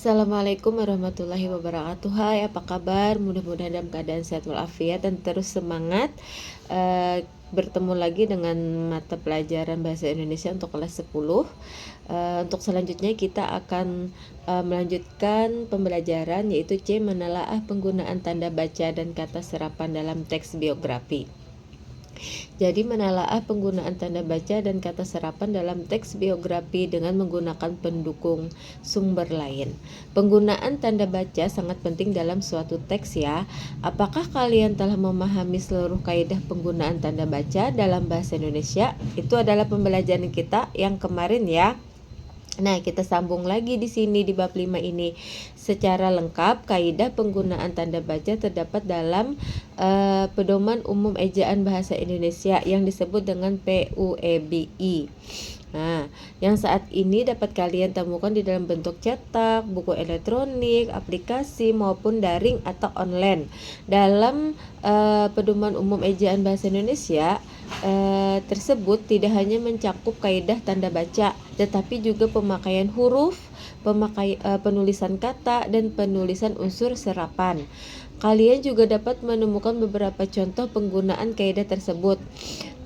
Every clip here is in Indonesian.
Assalamualaikum warahmatullahi wabarakatuh. Hai, apa kabar? Mudah-mudahan dalam keadaan sehat walafiat dan terus semangat. Bertemu lagi dengan mata pelajaran Bahasa Indonesia untuk kelas 10. Untuk selanjutnya kita akan melanjutkan pembelajaran, yaitu C. Menelaah penggunaan tanda baca dan kata serapan dalam teks biografi. Jadi menelaah penggunaan tanda baca dan kata serapan dalam teks biografi dengan menggunakan pendukung sumber lain. Penggunaan tanda baca sangat penting dalam suatu teks ya. Apakah kalian telah memahami seluruh kaidah penggunaan tanda baca dalam bahasa Indonesia? Itu adalah pembelajaran kita yang kemarin ya. Nah, kita sambung lagi di sini di bab 5 ini. Secara lengkap, kaidah penggunaan tanda baca terdapat dalam Pedoman Umum Ejaan Bahasa Indonesia yang disebut dengan PUEBI. Nah, yang saat ini dapat kalian temukan di dalam bentuk cetak, buku elektronik, aplikasi maupun daring atau online. Dalam Pedoman Umum Ejaan Bahasa Indonesia tersebut tidak hanya mencakup kaidah tanda baca, tetapi juga pemakaian huruf, penulisan kata, dan penulisan unsur serapan. Kalian juga dapat menemukan beberapa contoh penggunaan kaidah tersebut.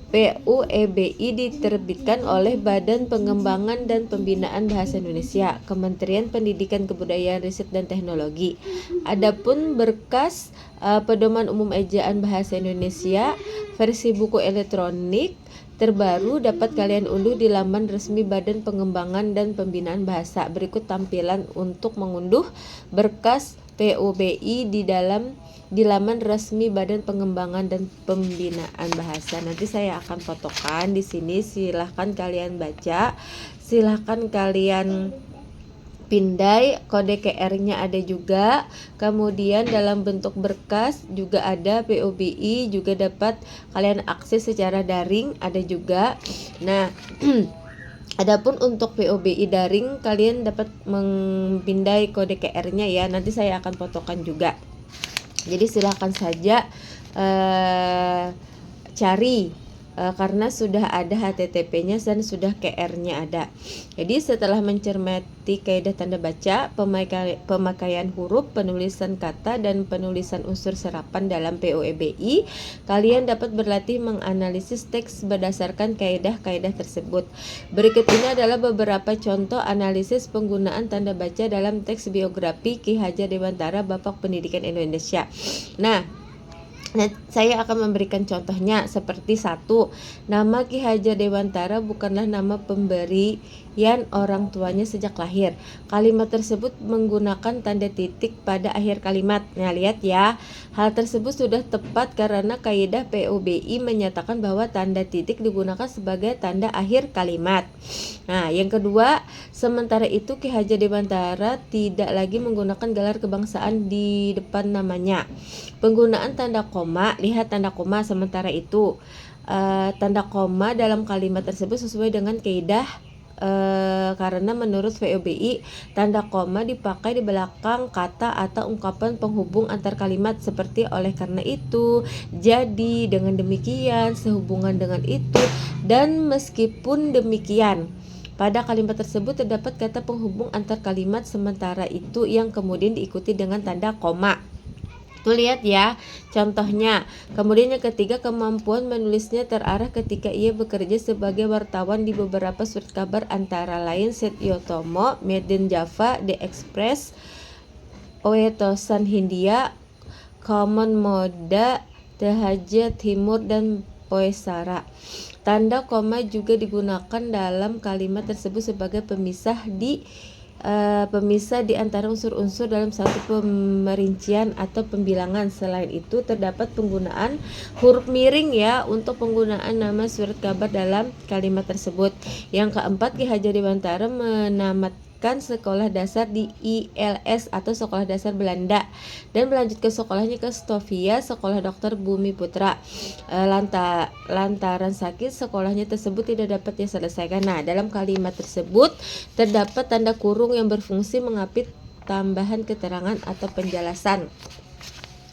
PUEBI diterbitkan oleh Badan Pengembangan dan Pembinaan Bahasa Indonesia, Kementerian Pendidikan Kebudayaan Riset dan Teknologi. Adapun berkas Pedoman Umum Ejaan Bahasa Indonesia versi buku elektronik terbaru dapat kalian unduh di laman resmi Badan Pengembangan dan Pembinaan Bahasa. Berikut tampilan untuk mengunduh berkas PUBI di laman resmi Badan Pengembangan dan Pembinaan Bahasa. Nanti saya akan fotokan di sini. Silahkan kalian baca, silahkan kalian pindai, kode QR-nya ada juga. Kemudian dalam bentuk berkas juga ada PUBI, juga dapat kalian akses secara daring, ada juga. Nah, adapun untuk PUBI daring, kalian dapat mempindai kode QR-nya ya. Nanti saya akan fotokan juga. Jadi silahkan saja cari karena sudah ada HTTP-nya dan sudah QR-nya ada. Jadi setelah mencermati kaidah tanda baca, pemakaian huruf, penulisan kata, dan penulisan unsur serapan dalam PUEBI, kalian dapat berlatih menganalisis teks berdasarkan kaidah-kaidah tersebut. Berikut ini adalah beberapa contoh analisis penggunaan tanda baca dalam teks biografi Ki Hajar Dewantara, Bapak Pendidikan Indonesia. Nah, saya akan memberikan contohnya seperti 1. Nama Ki Hajar Dewantara bukanlah nama pemberian orang tuanya sejak lahir. Kalimat tersebut menggunakan tanda titik pada akhir kalimat. Nah, lihat ya. Hal tersebut sudah tepat karena kaidah PUBI menyatakan bahwa tanda titik digunakan sebagai tanda akhir kalimat. Nah, yang kedua, sementara itu Ki Hajar Dewantara tidak lagi menggunakan gelar kebangsaan di depan namanya. Penggunaan tanda koma, lihat tanda koma sementara itu. Tanda koma dalam kalimat tersebut sesuai dengan kaidah karena menurut PUBI tanda koma dipakai di belakang kata atau ungkapan penghubung antar kalimat seperti oleh karena itu, jadi, dengan demikian, sehubungan dengan itu, dan meskipun demikian. Pada kalimat tersebut terdapat kata penghubung antar kalimat sementara itu yang kemudian diikuti dengan tanda koma. Tuh lihat ya contohnya. Kemudian yang ketiga, kemampuan menulisnya terarah ketika ia bekerja sebagai wartawan di beberapa surat kabar antara lain Setyotomo, Medan Java, The Express, Oetosan Hindia, Common Moda, Tehaja Timur, dan Poesara. Tanda koma juga digunakan dalam kalimat tersebut sebagai pemisah di antara unsur-unsur dalam satu pemerincian atau pembilangan. Selain itu terdapat penggunaan huruf miring ya untuk penggunaan nama surat kabar dalam kalimat tersebut. Yang keempat, Ki Hajar Dewantara menamatkan sekolah dasar di ILS atau Sekolah Dasar Belanda dan melanjutkan sekolahnya ke Stovia, Sekolah Dokter Bumi Putra. Lantaran sakit, sekolahnya tersebut tidak dapat diselesaikan. Nah, dalam kalimat tersebut terdapat tanda kurung yang berfungsi mengapit tambahan keterangan atau penjelasan.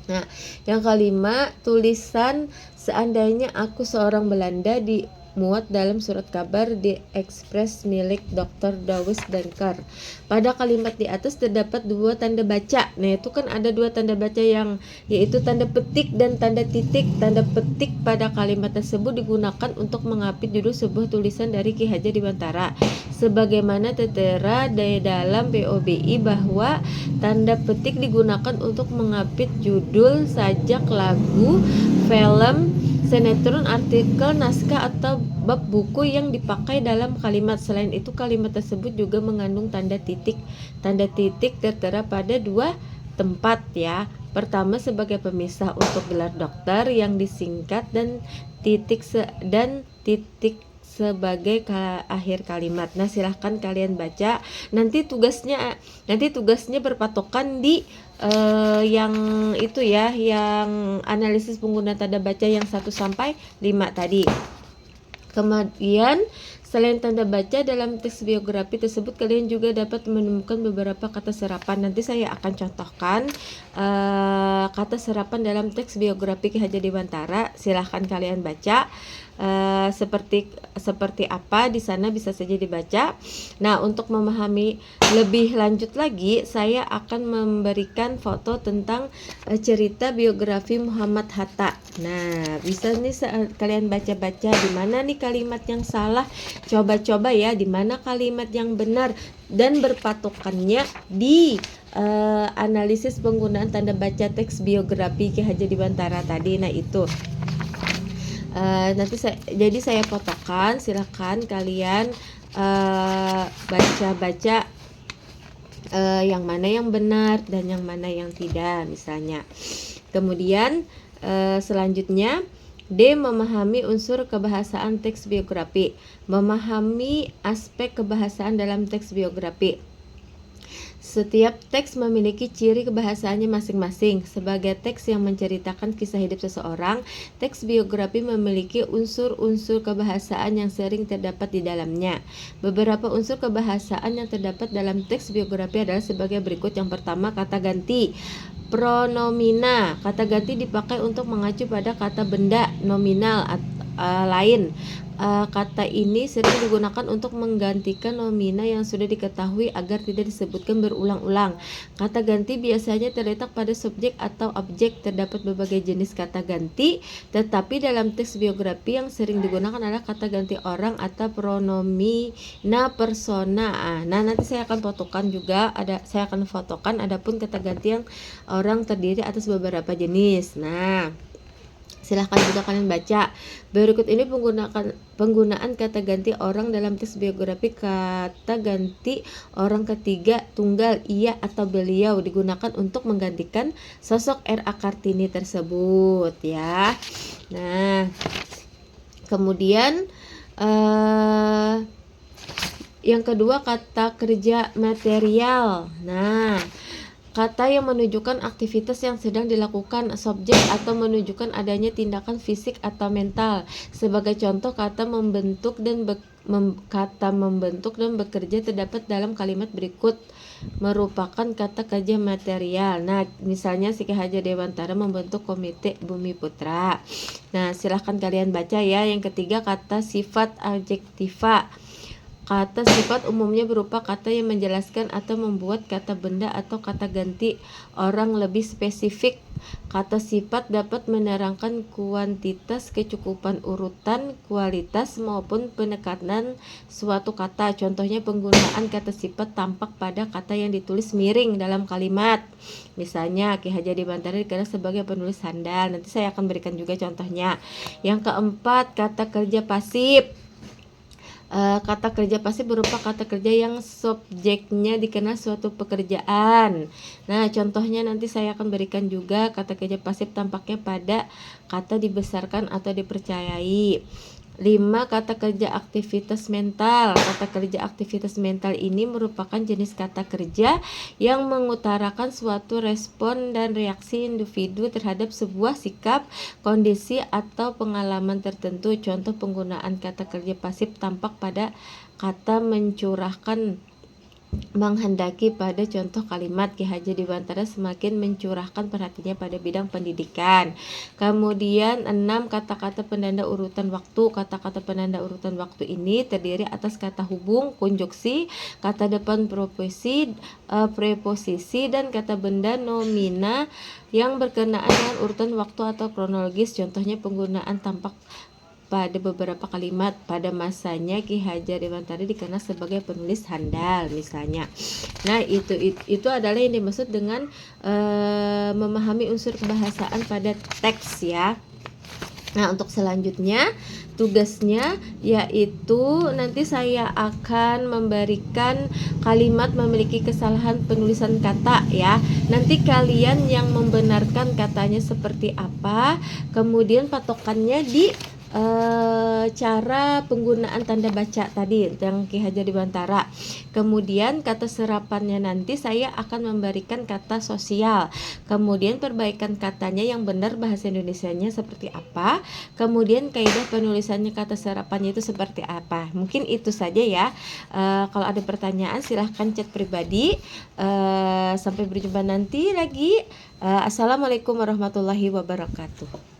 Nah, yang kelima, tulisan seandainya aku seorang Belanda di muat dalam surat kabar di Express milik Dr. Dawes Dankar. Pada kalimat di atas terdapat dua tanda baca. Nah, itu kan ada dua tanda baca yang yaitu tanda petik dan tanda titik. Tanda petik pada kalimat tersebut digunakan untuk mengapit judul sebuah tulisan dari Ki Hajar Dewantara. Sebagaimana tertera di dalam POBI bahwa tanda petik digunakan untuk mengapit judul, sajak, lagu, film, sinetron, artikel, naskah, atau bab buku yang dipakai dalam kalimat. Selain itu, kalimat tersebut juga mengandung tanda titik. Tanda titik tertera pada dua tempat ya. Pertama sebagai pemisah untuk gelar dokter yang disingkat dan titik sebagai akhir kalimat. Nah, silahkan kalian baca. Nanti tugasnya berpatokan di yang itu ya, yang analisis penggunaan tanda baca yang 1 sampai 5 tadi. Kemudian selain tanda baca dalam teks biografi tersebut, kalian juga dapat menemukan beberapa kata serapan. Nanti saya akan contohkan kata serapan dalam teks biografi Ki Hajar Dewantara. Silahkan kalian baca seperti apa di sana, bisa saja dibaca. Nah, untuk memahami lebih lanjut lagi, saya akan memberikan foto tentang cerita biografi Muhammad Hatta. Nah, bisa nih kalian baca-baca di mana nih kalimat yang salah. Coba-coba ya, di mana kalimat yang benar, dan berpatokannya di analisis penggunaan tanda baca teks biografi Ki Hajar Dewantara tadi. Nah, itu nanti saya fotokan. Silakan kalian baca-baca yang mana yang benar dan yang mana yang tidak misalnya. Kemudian selanjutnya D. Memahami unsur kebahasaan teks biografi. Memahami aspek kebahasaan dalam teks biografi. Setiap teks memiliki ciri kebahasaannya masing-masing. Sebagai teks yang menceritakan kisah hidup seseorang, teks biografi memiliki unsur-unsur kebahasaan yang sering terdapat di dalamnya. Beberapa unsur kebahasaan yang terdapat dalam teks biografi adalah sebagai berikut. Yang pertama, kata ganti. Pronomina. Kata ganti dipakai untuk mengacu pada kata benda nominal lain. Kata ini sering digunakan untuk menggantikan nomina yang sudah diketahui agar tidak disebutkan berulang-ulang. Kata ganti biasanya terletak pada subjek atau objek. Terdapat berbagai jenis kata ganti, tetapi dalam teks biografi yang sering digunakan adalah kata ganti orang atau pronomina persona. Nah, nanti saya akan fotokan juga, adapun kata ganti yang orang terdiri atas beberapa jenis. Nah, silahkan juga kalian baca. Berikut ini penggunaan kata ganti orang dalam teks biografi. Kata ganti orang ketiga tunggal ia atau beliau digunakan untuk menggantikan sosok R.A. Kartini tersebut ya. Nah, kemudian yang kedua, kata kerja material. Nah, kata yang menunjukkan aktivitas yang sedang dilakukan subjek atau menunjukkan adanya tindakan fisik atau mental. Sebagai contoh, kata membentuk dan bekerja terdapat dalam kalimat berikut merupakan kata kerja material. Nah, misalnya si Ki Hajar Dewantara membentuk Komite Bumi Putra. Nah, silahkan kalian baca ya. Yang ketiga, kata sifat adjektiva. Kata sifat umumnya berupa kata yang menjelaskan atau membuat kata benda atau kata ganti orang lebih spesifik. Kata sifat dapat menerangkan kuantitas, kecukupan urutan, kualitas, maupun penekanan suatu kata. Contohnya penggunaan kata sifat tampak pada kata yang ditulis miring dalam kalimat. Misalnya Ki Hajar Dewantara dikenal sebagai penulis handal. Nanti saya akan berikan juga contohnya. Yang keempat, kata kerja pasif. Kata kerja pasif berupa kata kerja yang subjeknya dikenal suatu pekerjaan. Nah, contohnya nanti saya akan berikan juga. Kata kerja pasif tampaknya pada kata dibesarkan atau dipercayai. 5. Kata kerja aktivitas mental. Kata kerja aktivitas mental ini merupakan jenis kata kerja yang mengutarakan suatu respon dan reaksi individu terhadap sebuah sikap, kondisi, atau pengalaman tertentu. Contoh penggunaan kata kerja pasif tampak pada kata mencurahkan menghendaki pada contoh kalimat Ki Hajar Dewantara semakin mencurahkan perhatiannya pada bidang pendidikan. Kemudian 6 kata-kata penanda urutan waktu. Kata-kata penanda urutan waktu ini terdiri atas kata hubung, konjuksi, kata depan preposisi dan kata benda nomina yang berkenaan dengan urutan waktu atau kronologis. Contohnya penggunaan tampak pada beberapa kalimat. Pada masanya Ki Hajar Dewantara dikenal sebagai penulis handal misalnya. Nah, itu adalah yang dimaksud dengan memahami unsur kebahasaan pada teks ya. Nah, untuk selanjutnya tugasnya yaitu nanti saya akan memberikan kalimat memiliki kesalahan penulisan kata ya. Nanti kalian yang membenarkan katanya seperti apa, kemudian patokannya di cara penggunaan tanda baca tadi yang Ki Hajar Dewantara. Kemudian kata serapannya nanti saya akan memberikan kata sosial. Kemudian perbaikan katanya yang benar bahasa Indonesianya seperti apa. Kemudian kaidah penulisannya kata serapannya itu seperti apa. Mungkin itu saja ya. Kalau ada pertanyaan silahkan chat pribadi. Sampai berjumpa nanti lagi. Assalamualaikum warahmatullahi wabarakatuh.